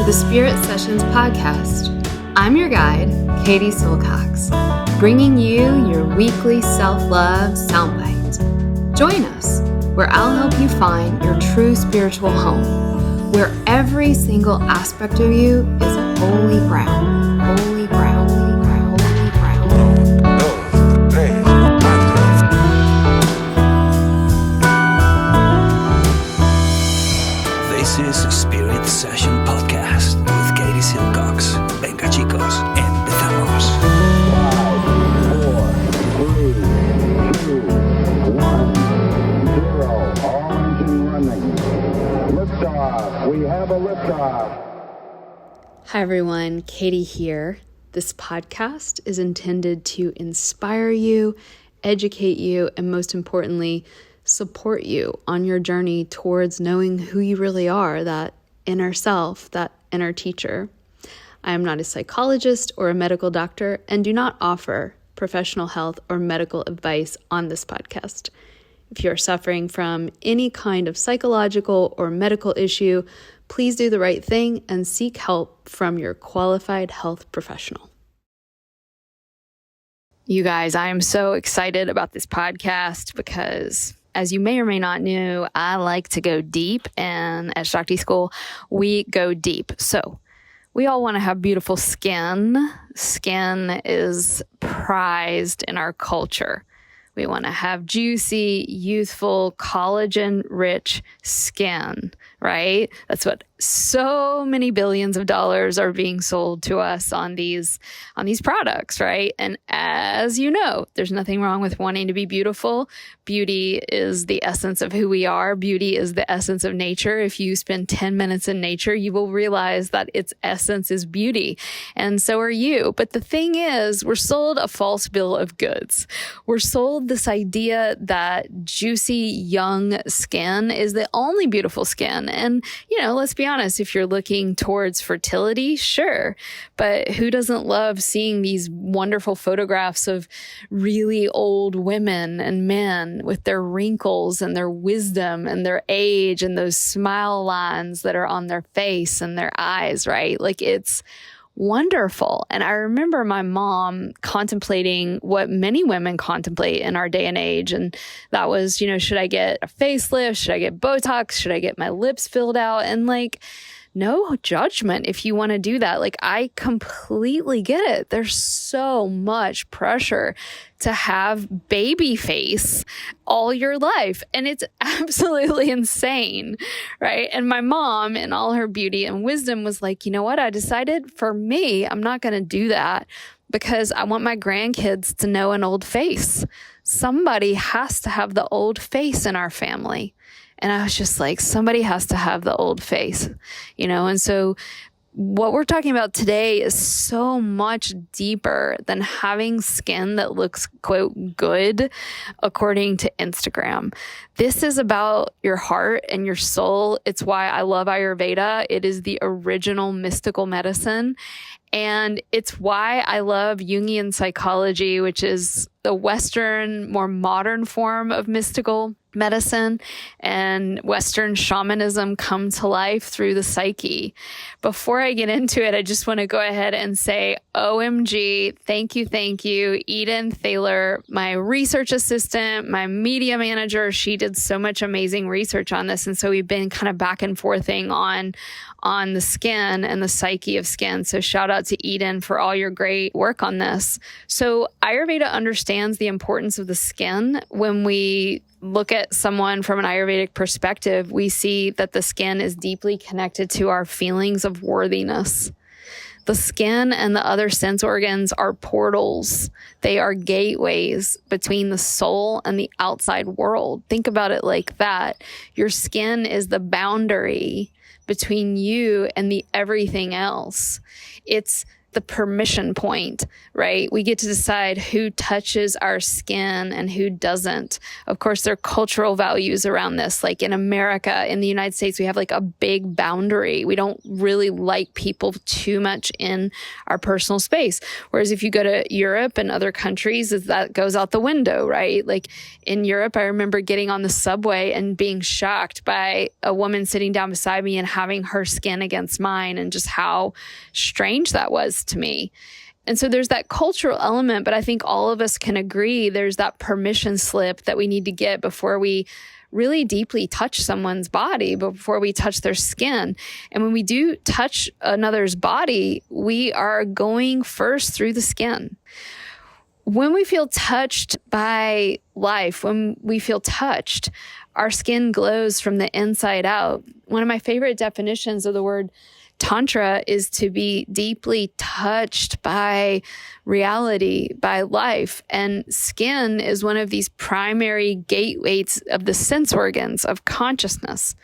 the Spirit Sessions podcast. I'm your guide, Katie Silcox, bringing you your weekly self-love soundbite. Join us, where I'll help you find your true spiritual home, where every single aspect of you is holy ground, holy ground, holy ground, holy ground. This is Spirit Session Podcast with Katie Silcox. Venga chicos, empezamos. 5, 4, 3, 2, 1, 0. All engine running. Liftoff. We have a liftoff. Hi everyone, Katie here. This podcast is intended to inspire you, educate you, and most importantly, support you on your journey towards knowing who you really are, that inner self, that inner teacher. I am not a psychologist or a medical doctor and do not offer professional health or medical advice on this podcast. If you are suffering from any kind of psychological or medical issue, please do the right thing and seek help from your qualified health professional. You guys, I am so excited about this podcast because, as you may or may not know, I like to go deep, and at Shakti School, we go deep. So we all want to have beautiful skin. Skin is prized in our culture. We want to have juicy, youthful, collagen-rich skin, right? That's what so many billions of dollars are being sold to us on these products, right? And as you know, there's nothing wrong with wanting to be beautiful. Beauty is the essence of who we are. Beauty is the essence of nature. If you spend 10 minutes in nature, you will realize that its essence is beauty. And so are you. But the thing is, we're sold a false bill of goods. We're sold this idea that juicy, young skin is the only beautiful skin. And, let's be honest, if you're looking towards fertility, sure. But who doesn't love seeing these wonderful photographs of really old women and men with their wrinkles and their wisdom and their age and those smile lines that are on their face and their eyes, right? Like, it's wonderful. And I remember my mom contemplating what many women contemplate in our day and age. And that was, should I get a facelift? Should I get Botox? Should I get my lips filled out? And no judgment if you want to do that. I completely get it. There's so much pressure to have baby face all your life. And it's absolutely insane, right? And my mom, in all her beauty and wisdom, was like, you know what? I decided for me, I'm not going to do that because I want my grandkids to know an old face. Somebody has to have the old face in our family. And I was just like, somebody has to have the old face, and so what we're talking about today is so much deeper than having skin that looks, quote, good, according to Instagram. This is about your heart and your soul. It's why I love Ayurveda. It is the original mystical medicine. And it's why I love Jungian psychology, which is the Western, more modern form of mystical medicine, and Western shamanism come to life through the psyche. Before I get into it, I just want to go ahead and say, OMG, thank you, Eden Thaler, my research assistant, my media manager. She did so much amazing research on this. And so we've been kind of back and forthing on the skin and the psyche of skin. So shout out to Eden for all your great work on this. So Ayurveda understands the importance of the skin. When we look at someone from an Ayurvedic perspective, we see that the skin is deeply connected to our feelings of worthiness. The skin and the other sense organs are portals. They are gateways between the soul and the outside world. Think about it like that. Your skin is the boundary between you and the everything else. It's the permission point, right? We get to decide who touches our skin and who doesn't. Of course, there are cultural values around this. Like in America, in the United States, we have like a big boundary. We don't really like people too much in our personal space. Whereas if you go to Europe and other countries, that goes out the window, right? Like in Europe, I remember getting on the subway and being shocked by a woman sitting down beside me and having her skin against mine, and just how strange that was to me. And so there's that cultural element, but I think all of us can agree there's that permission slip that we need to get before we really deeply touch someone's body, before we touch their skin. And when we do touch another's body, we are going first through the skin. When we feel touched by life, when we feel touched, our skin glows from the inside out. One of my favorite definitions of the word Tantra is to be deeply touched by reality, by life. And skin is one of these primary gateways of the sense organs of consciousness.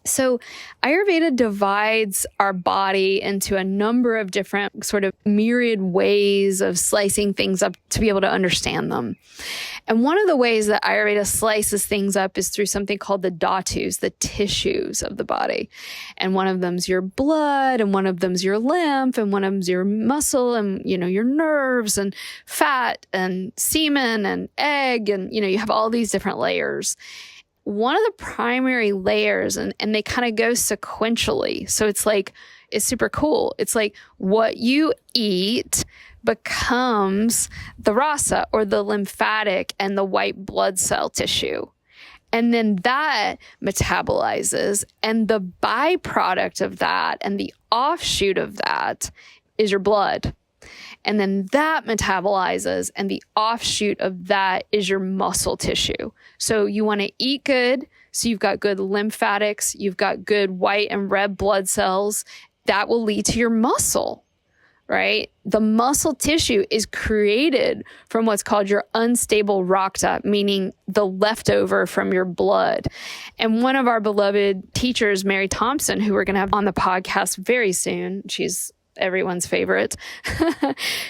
So Ayurveda divides our body into a number of different sort of myriad ways of slicing things up to be able to understand them. And one of the ways that Ayurveda slices things up is through something called the dhatus, the tissues of the body. And one of them's your blood, and one of them's your lymph, and one of them's your muscle, and, your nerves, and fat, and semen, and egg, and, you have all these different layers. One of the primary layers, and they kind of go sequentially. So it's super cool. It's like what you eat becomes the rasa, or the lymphatic and the white blood cell tissue. And then that metabolizes, and the byproduct of that and the offshoot of that is your blood. And then that metabolizes, and the offshoot of that is your muscle tissue. So you want to eat good. So you've got good lymphatics, you've got good white and red blood cells. That will lead to your muscle, right? The muscle tissue is created from what's called your unstable rakta, meaning the leftover from your blood. And one of our beloved teachers, Mary Thompson, who we're going to have on the podcast very soon, she's everyone's favorite.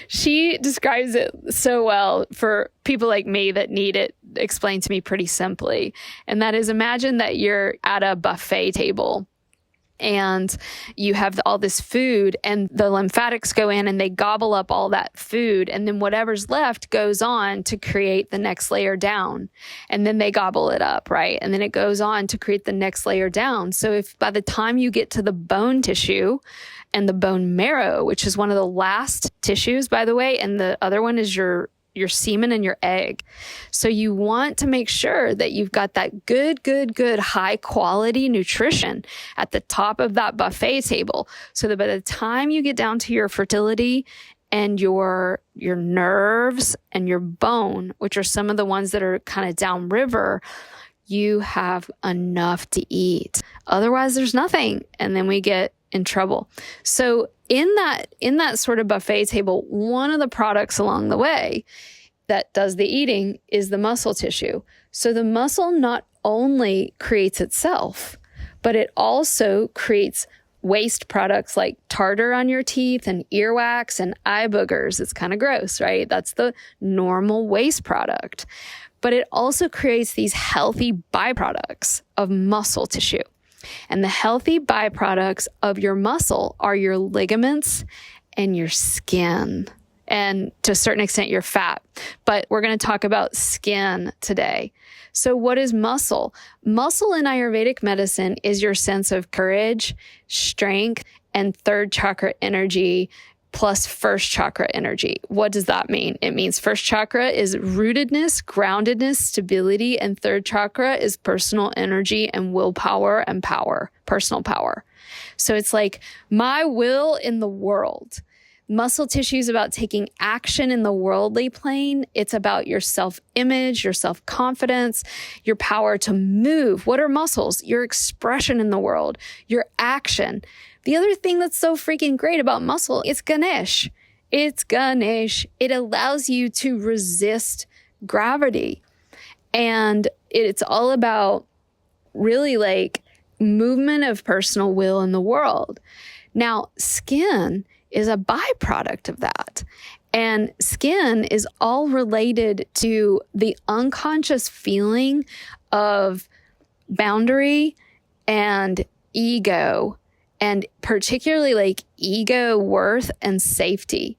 She describes it so well for people like me that need it explained to me pretty simply. And that is, imagine that you're at a buffet table and you have all this food, and the lymphatics go in and they gobble up all that food. And then whatever's left goes on to create the next layer down. And then they gobble it up, right? And then it goes on to create the next layer down. So if by the time you get to the bone tissue, and the bone marrow, which is one of the last tissues, by the way, and the other one is your semen and your egg. So you want to make sure that you've got that good, high quality nutrition at the top of that buffet table, so that by the time you get down to your fertility and your nerves and your bone, which are some of the ones that are kind of downriver, you have enough to eat. Otherwise, there's nothing. And then we get in trouble. So in that sort of buffet table, one of the products along the way that does the eating is the muscle tissue. So the muscle not only creates itself, but it also creates waste products like tartar on your teeth and earwax and eye boogers. It's kind of gross, right? That's the normal waste product. But it also creates these healthy byproducts of muscle tissue. And the healthy byproducts of your muscle are your ligaments and your skin, and to a certain extent, your fat. But we're going to talk about skin today. So what is muscle? Muscle in Ayurvedic medicine is your sense of courage, strength, and third chakra energy, plus first chakra energy. What does that mean? It means first chakra is rootedness, groundedness, stability, and third chakra is personal energy and willpower and power, personal power. So it's like my will in the world. Muscle tissue is about taking action in the worldly plane. It's about your self-image, your self-confidence, your power to move. What are muscles? Your expression in the world, your action. The other thing that's so freaking great about muscle is Ganesh. It's Ganesh. It allows you to resist gravity. And it's all about really like movement of personal will in the world. Now, skin is a byproduct of that. And skin is all related to the unconscious feeling of boundary and ego, and particularly like ego, worth, and safety.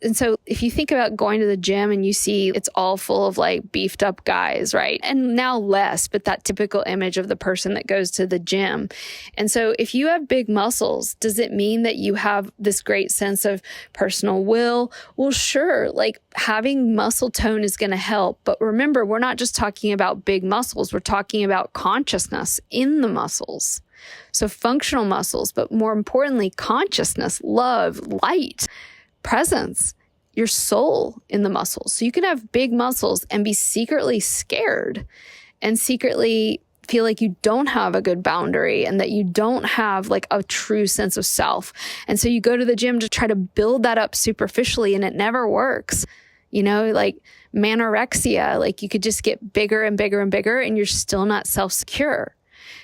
And so if you think about going to the gym and you see it's all full of like beefed up guys, right? And now less, but that typical image of the person that goes to the gym. And so if you have big muscles, does it mean that you have this great sense of personal will? Well, sure, like having muscle tone is going to help. But remember, we're not just talking about big muscles. We're talking about consciousness in the muscles. So functional muscles, but more importantly, consciousness, love, light, presence, your soul in the muscles. So you can have big muscles and be secretly scared and secretly feel like you don't have a good boundary and that you don't have like a true sense of self. And so you go to the gym to try to build that up superficially and it never works. You know, like manorexia, like you could just get bigger and bigger and bigger and you're still not self-secure.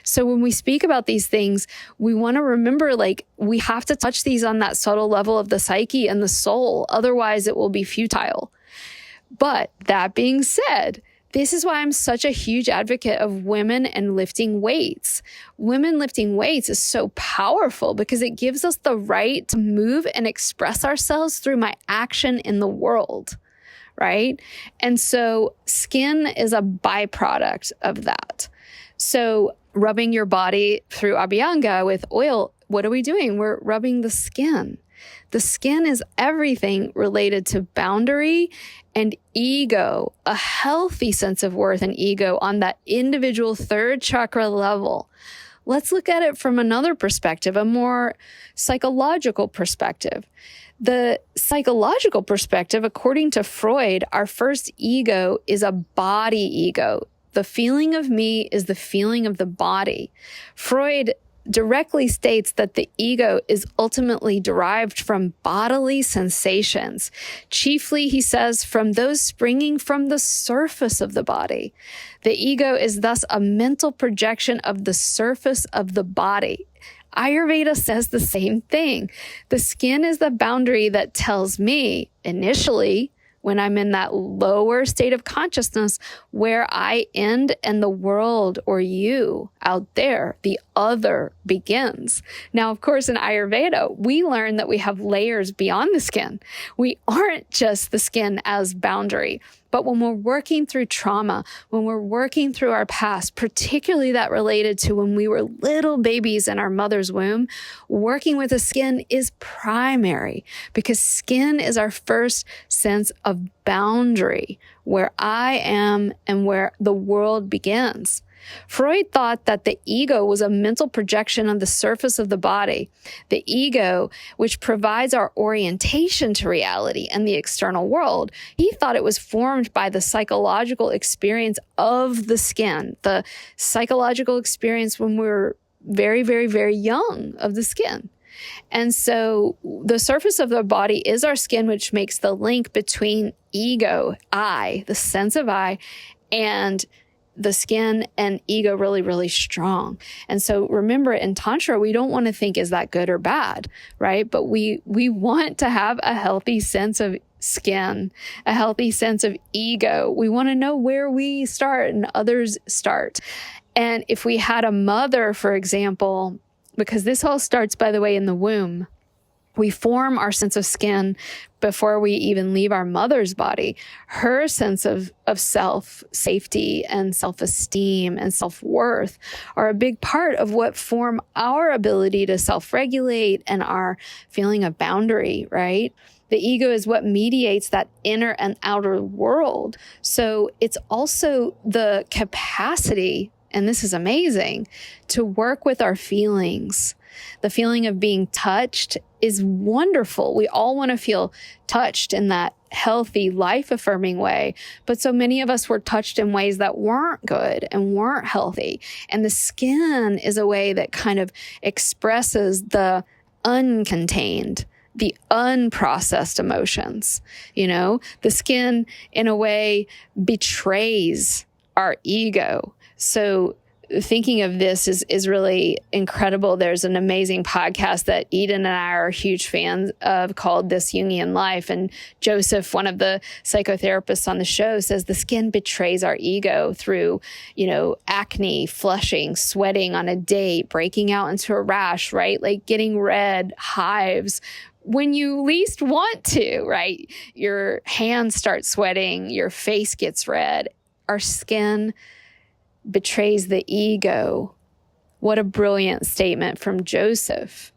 So when we speak about these things, we want to remember, like, we have to touch these on that subtle level of the psyche and the soul. Otherwise, it will be futile. But that being said, this is why I'm such a huge advocate of women and lifting weights. Women lifting weights is so powerful because it gives us the right to move and express ourselves through my action in the world, right? And so skin is a byproduct of that. So rubbing your body through Abhyanga with oil, what are we doing? We're rubbing the skin. The skin is everything related to boundary and ego, a healthy sense of worth and ego on that individual third chakra level. Let's look at it from another perspective, a more psychological perspective. The psychological perspective, according to Freud, our first ego is a body ego. The feeling of me is the feeling of the body. Freud directly states that the ego is ultimately derived from bodily sensations. Chiefly, he says, from those springing from the surface of the body. The ego is thus a mental projection of the surface of the body. Ayurveda says the same thing. The skin is the boundary that tells me, initially, when I'm in that lower state of consciousness, where I end and the world or you out there, the other, begins. Now, of course, in Ayurveda, we learn that we have layers beyond the skin. We aren't just the skin as boundary. But when we're working through trauma, when we're working through our past, particularly that related to when we were little babies in our mother's womb, working with the skin is primary because skin is our first sense of boundary, where I am and where the world begins. Freud thought that the ego was a mental projection on the surface of the body. The ego, which provides our orientation to reality and the external world, he thought it was formed by the psychological experience of the skin, the psychological experience when we were very, very, very young of the skin. And so the surface of the body is our skin, which makes the link between ego, I, the sense of I, and the skin and ego really, really strong. And so remember, in Tantra, we don't want to think, is that good or bad, right? But we want to have a healthy sense of skin, a healthy sense of ego. We want to know where we start and others start. And if we had a mother, for example, because this all starts, by the way, in the womb, we form our sense of skin before we even leave our mother's body. Her sense of self, safety, and self-esteem and self-worth are a big part of what form our ability to self-regulate and our feeling of boundary, right? The ego is what mediates that inner and outer world. So it's also the capacity, and this is amazing, to work with our feelings. The feeling of being touched is wonderful. We all want to feel touched in that healthy, life-affirming way. But so many of us were touched in ways that weren't good and weren't healthy. And the skin is a way that kind of expresses the uncontained, the unprocessed emotions. You know, the skin in a way betrays our ego. So thinking of this is really incredible. There's an amazing podcast that Eden and I are huge fans of called This Jungian Life. And Joseph, one of the psychotherapists on the show, says the skin betrays our ego through, acne, flushing, sweating on a date, breaking out into a rash, right? Like getting red, hives, when you least want to, right? Your hands start sweating, your face gets red. Our skin betrays the ego. What a brilliant statement from Joseph,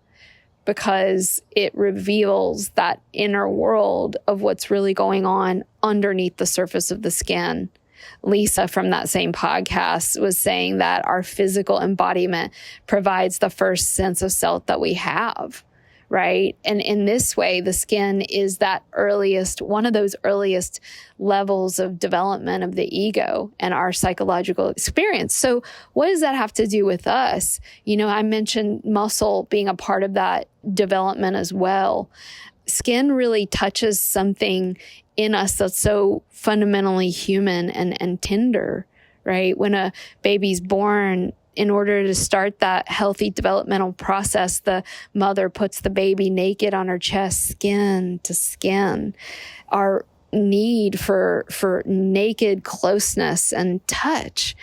because it reveals that inner world of what's really going on underneath the surface of the skin. Lisa from that same podcast was saying that our physical embodiment provides the first sense of self that we have. Right. And in this way, the skin is one of those earliest levels of development of the ego and our psychological experience. So what does that have to do with us? I mentioned muscle being a part of that development as well. Skin really touches something in us that's so fundamentally human and tender, right? When a baby's born, in order to start that healthy developmental process, the mother puts the baby naked on her chest, skin to skin. Our need for naked closeness and touch,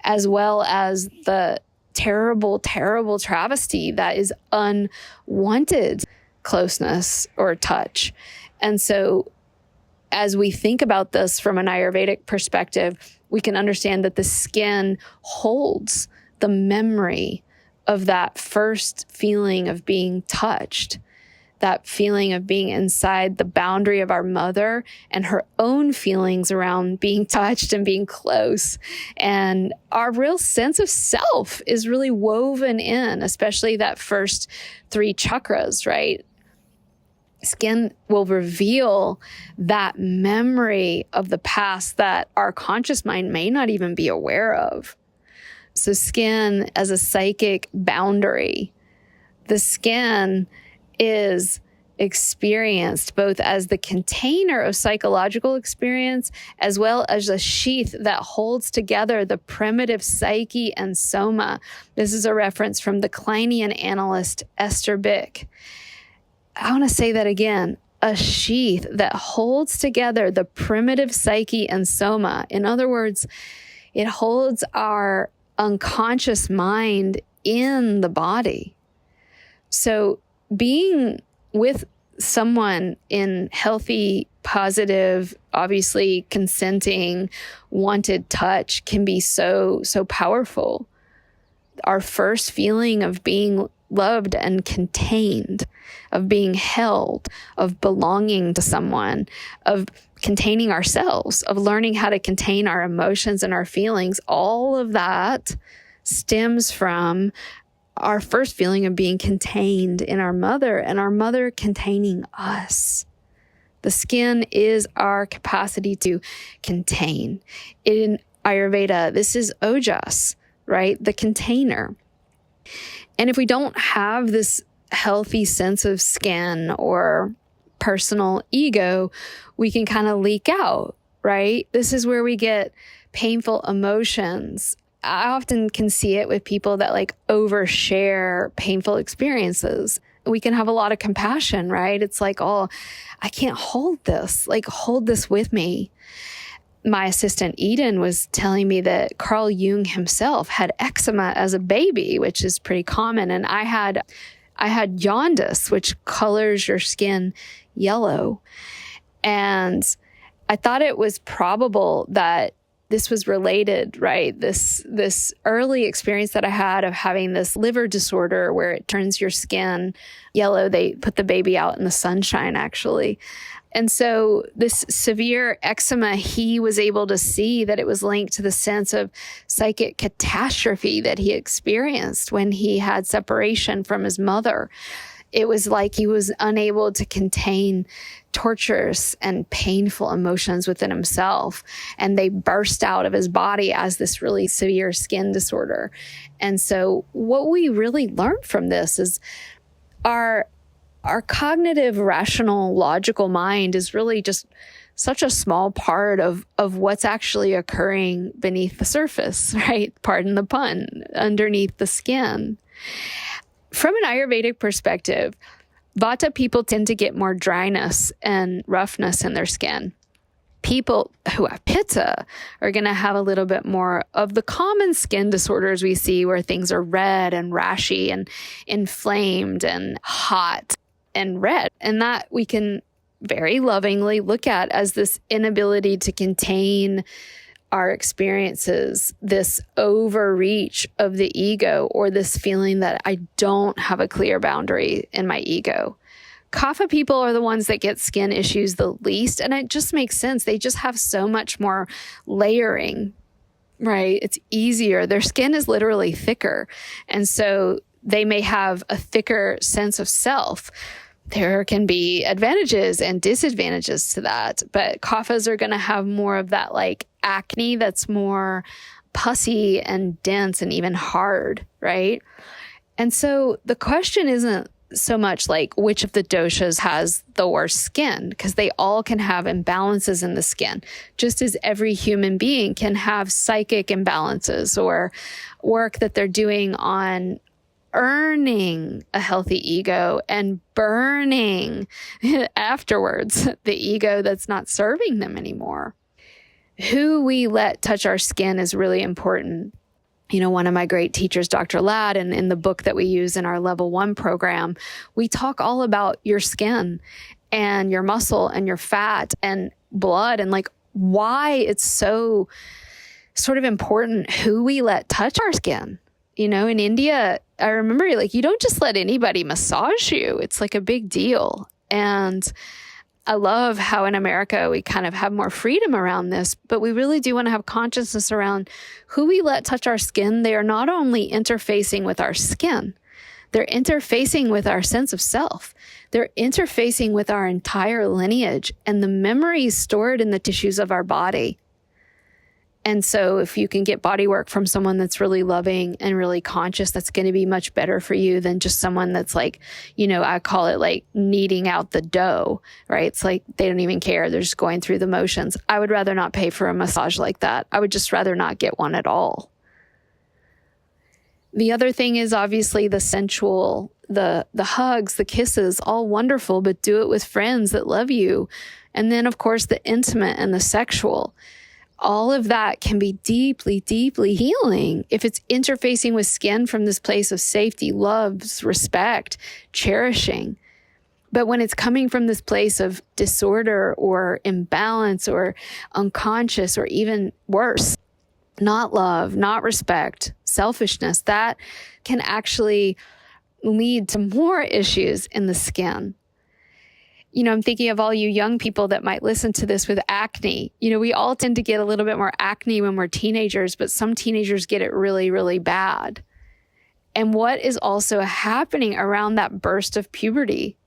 as well as the terrible, terrible travesty that is unwanted closeness or touch. And so as we think about this from an Ayurvedic perspective, we can understand that the skin holds the memory of that first feeling of being touched, that feeling of being inside the boundary of our mother and her own feelings around being touched and being close. And our real sense of self is really woven in, especially that first 3 chakras, right? Skin will reveal that memory of the past that our conscious mind may not even be aware of. So skin as a psychic boundary, the skin is experienced both as the container of psychological experience as well as a sheath that holds together the primitive psyche and soma. This is a reference from the Kleinian analyst Esther Bick. I want to say that again. A sheath that holds together the primitive psyche and soma. In other words, it holds our unconscious mind in the body. So being with someone in healthy, positive, obviously consenting, wanted touch can be so powerful. Our first feeling of being loved and contained, of being held, of belonging to someone, of containing ourselves, of learning how to contain our emotions and our feelings, all of that stems from our first feeling of being contained in our mother and our mother containing us. The skin is our capacity to contain. In Ayurveda, this is ojas, right? The container. And if we don't have this healthy sense of skin or personal ego, we can kind of leak out, right? This is where we get painful emotions. I often can see it with people that overshare painful experiences. We can have a lot of compassion, right? It's like, oh, I can't hold this. Hold this with me. My assistant Eden was telling me that Carl Jung himself had eczema as a baby, which is pretty common. And I had jaundice, which colors your skin yellow. And I thought it was probable that this was related, right? This early experience that I had of having this liver disorder where it turns your skin yellow. They put the baby out in the sunshine, actually. And so this severe eczema, he was able to see that it was linked to the sense of psychic catastrophe that he experienced when he had separation from his mother. It was like he was unable to contain torturous and painful emotions within himself, and they burst out of his body as this really severe skin disorder. And so what we really learned from this is our our cognitive, rational, logical mind is really just such a small part of what's actually occurring beneath the surface, right? Pardon the pun, underneath the skin. From an Ayurvedic perspective, Vata people tend to get more dryness and roughness in their skin. People who have Pitta are going to have a little bit more of the common skin disorders we see, where things are red and rashy and inflamed and hot and red. And that we can very lovingly look at as this inability to contain our experiences, this overreach of the ego, or this feeling that I don't have a clear boundary in my ego. Kapha people are the ones that get skin issues the least, and it just makes sense. They just have so much more layering, right? It's easier. Their skin is literally thicker, and so they may have a thicker sense of self. There can be advantages and disadvantages to that, but Kaphas are going to have more of that like acne that's more pussy and dense and even hard, right? And so the question isn't so much like which of the doshas has the worst skin, because they all can have imbalances in the skin, just as every human being can have psychic imbalances or work that they're doing on earning a healthy ego and burning afterwards the ego that's not serving them anymore. Who we let touch our skin is really important. You know, one of my great teachers, Dr. Ladd, and in the book that we use in our level 1 program, we talk all about your skin and your muscle and your fat and blood and like why it's so sort of important who we let touch our skin. You know, in India, I remember like you don't just let anybody massage you. It's like a big deal. And I love how in America we kind of have more freedom around this, but we really do want to have consciousness around who we let touch our skin. They are not only interfacing with our skin, they're interfacing with our sense of self. They're interfacing with our entire lineage and the memories stored in the tissues of our body. And so if you can get body work from someone that's really loving and really conscious, that's going to be much better for you than just someone that's like, you know, I call it like kneading out the dough, right? It's like they don't even care. They're just going through the motions. I would rather not pay for a massage like that. I would just rather not get one at all. The other thing is obviously the sensual, the hugs, the kisses, all wonderful, but do it with friends that love you. And then of course the intimate and the sexual. All of that can be deeply, deeply healing if it's interfacing with skin from this place of safety, love, respect, cherishing. But when it's coming from this place of disorder or imbalance or unconscious or even worse, not love, not respect, selfishness, that can actually lead to more issues in the skin. You know, I'm thinking of all you young people that might listen to this with acne. You know, we all tend to get a little bit more acne when we're teenagers, but some teenagers get it really, really bad. And what is also happening around that burst of puberty?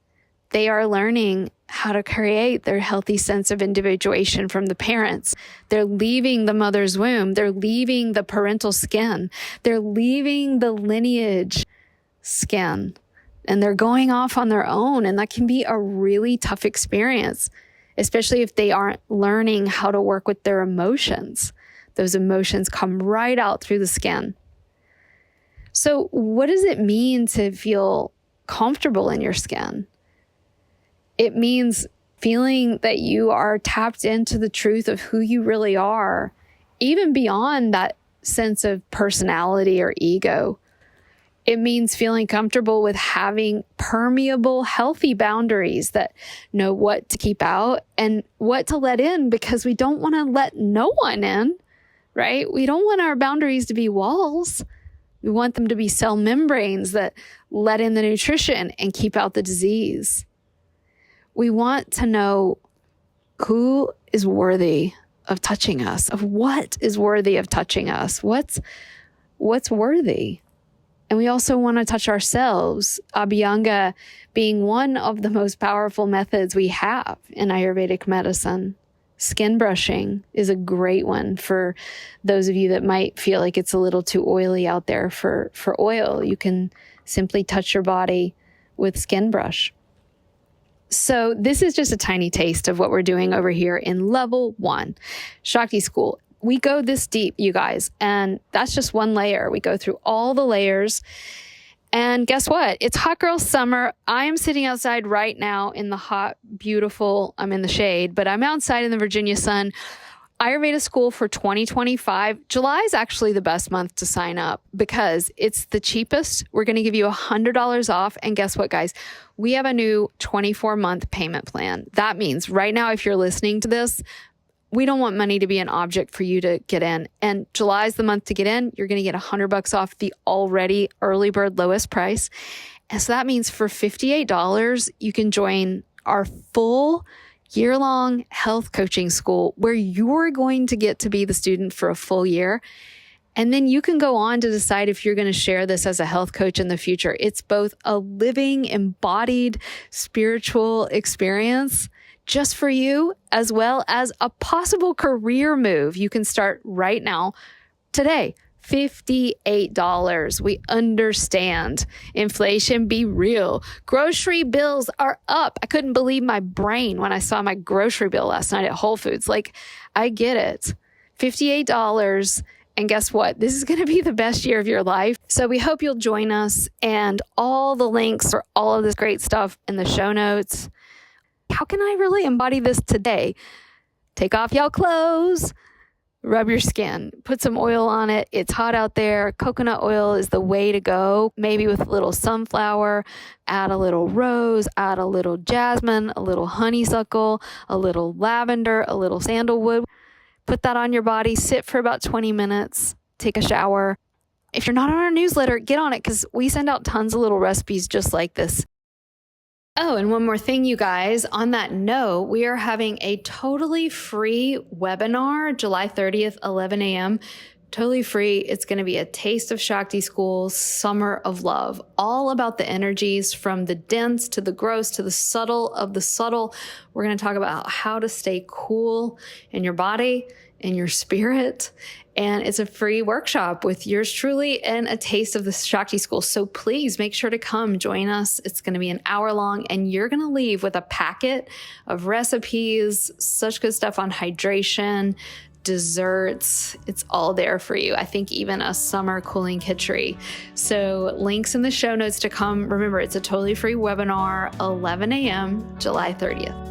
They are learning how to create their healthy sense of individuation from the parents. They're leaving the mother's womb. They're leaving the parental skin. They're leaving the lineage skin. And they're going off on their own. And that can be a really tough experience, especially if they aren't learning how to work with their emotions. Those emotions come right out through the skin. So what does it mean to feel comfortable in your skin? It means feeling that you are tapped into the truth of who you really are, even beyond that sense of personality or ego. It means feeling comfortable with having permeable, healthy boundaries that know what to keep out and what to let in, because we don't want to let no one in, right? We don't want our boundaries to be walls. We want them to be cell membranes that let in the nutrition and keep out the disease. We want to know who is worthy of touching us, of what is worthy of touching us, what's worthy. And we also want to touch ourselves, Abhyanga being one of the most powerful methods we have in Ayurvedic medicine. Skin brushing is a great one for those of you that might feel like it's a little too oily out there for oil. You can simply touch your body with skin brush. So this is just a tiny taste of what we're doing over here in level 1, Shakti School. We go this deep, you guys, and that's just one layer. We go through all the layers. And guess what? It's hot girl summer. I am sitting outside right now in the hot, beautiful, I'm in the shade, but I'm outside in the Virginia sun. Ayurveda school for 2025. July is actually the best month to sign up because it's the cheapest. We're going to give you $100 off. And guess what, guys? We have a new 24-month payment plan. That means right now, if you're listening to this, we don't want money to be an object for you to get in. And July is the month to get in. You're going to get $100 off the already early bird lowest price. And so that means for $58, you can join our full year-long health coaching school where you're going to get to be the student for a full year. And then you can go on to decide if you're going to share this as a health coach in the future. It's both a living, embodied, spiritual experience just for you, as well as a possible career move. You can start right now, today. $58. We understand. Inflation be real. Grocery bills are up. I couldn't believe my brain when I saw my grocery bill last night at Whole Foods. Like, I get it. $58. And guess what? This is going to be the best year of your life. So we hope you'll join us, and all the links for all of this great stuff in the show notes. How can I really embody this today? Take off y'all clothes. Rub your skin, put some oil on it. It's hot out there. Coconut oil is the way to go. Maybe with a little sunflower, add a little rose, add a little jasmine, a little honeysuckle, a little lavender, a little sandalwood. Put that on your body, sit for about 20 minutes, take a shower. If you're not on our newsletter, get on it because we send out tons of little recipes just like this. Oh, and one more thing, you guys. On that note, we are having a totally free webinar, July 30th, 11 a.m. Totally free. It's going to be a taste of Shakti School's Summer of Love, all about the energies from the dense to the gross to the subtle of the subtle. We're going to talk about how to stay cool in your body, in your spirit. And it's a free workshop with yours truly and a taste of the Shakti School. So please make sure to come join us. It's going to be an hour long, and you're going to leave with a packet of recipes, such good stuff on hydration, desserts. It's all there for you. I think even a summer cooling kitchery. So links in the show notes to come. Remember, it's a totally free webinar, 11 a.m., July 30th.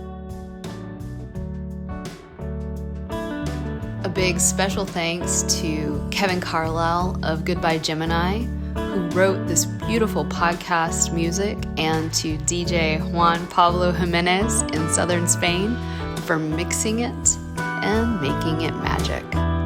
A big special thanks to Kevin Carlisle of Goodbye Gemini, who wrote this beautiful podcast music, and to DJ Juan Pablo Jimenez in southern Spain for mixing it and making it magic.